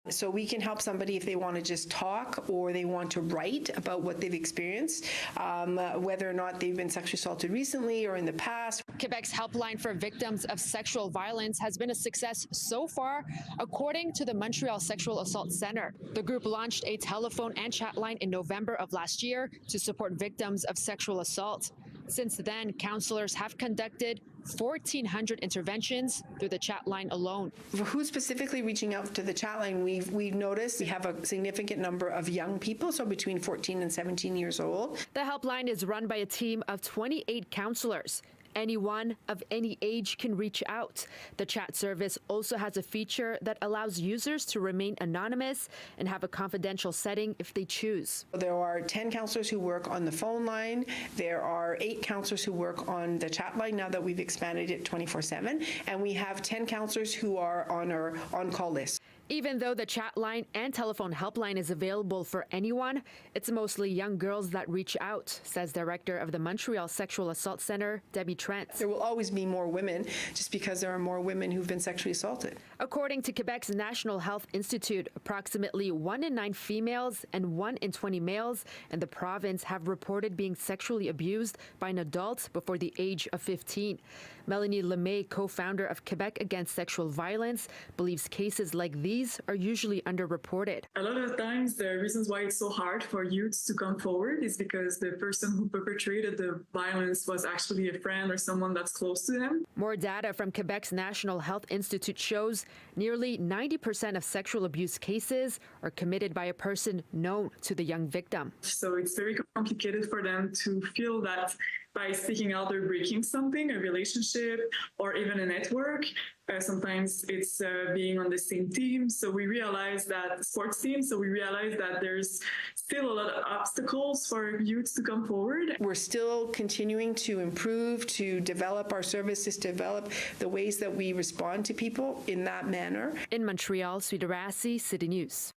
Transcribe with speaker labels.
Speaker 1: So we can help somebody if they want to just talk or they want to write about what they've experienced, whether or not they've been sexually assaulted recently or in the past.
Speaker 2: Quebec's helpline for victims of sexual violence has been a success so far, according to the Montreal Sexual Assault Centre. The group launched a telephone and chat line in November of last year to support victims of sexual assault. Since then, counselors have conducted 1,400 interventions through the chat line alone.
Speaker 1: For who's specifically reaching out to the chat line, we've noticed we have a significant number of young people, so between 14 and 17 years old.
Speaker 2: The helpline is run by a team of 28 counselors. Anyone of any age can reach out. The chat service also has a feature that allows users to remain anonymous and have a confidential setting if they choose.
Speaker 1: There are 10 counselors who work on the phone line. There are 8 counselors who work on the chat line now that we've expanded it 24/7. And we have 10 counselors who are on our on-call list.
Speaker 2: Even though the chat line and telephone helpline is available for anyone, it's mostly young girls that reach out, says Director of the Montreal Sexual Assault Centre, Deby Trent.
Speaker 1: There will always be more women just because there are more women who've been sexually assaulted.
Speaker 2: According to Quebec's National Health Institute, approximately 1 in 9 females and 1 in 20 males in the province have reported being sexually abused by an adult before the age of 15. Melanie Lemay, co-founder of Quebec Against Sexual Violence, believes cases like these are usually underreported.
Speaker 3: A lot of times the reasons why it's so hard for youths to come forward is because the person who perpetrated the violence was actually a friend or someone that's close to them.
Speaker 2: More data from Quebec's National Health Institute shows nearly 90% of sexual abuse cases are committed by a person known to the young victim.
Speaker 3: So it's very complicated for them to feel that by speaking out, they're breaking something, a relationship, or even a network. Sometimes it's being on the same team. So we realize that sports team. So we realize that there's still a lot of obstacles for youths to come forward.
Speaker 1: We're still continuing to improve, to develop our services, to develop the ways that we respond to people in that manner.
Speaker 2: In Montreal, Swidda Rassy, City News.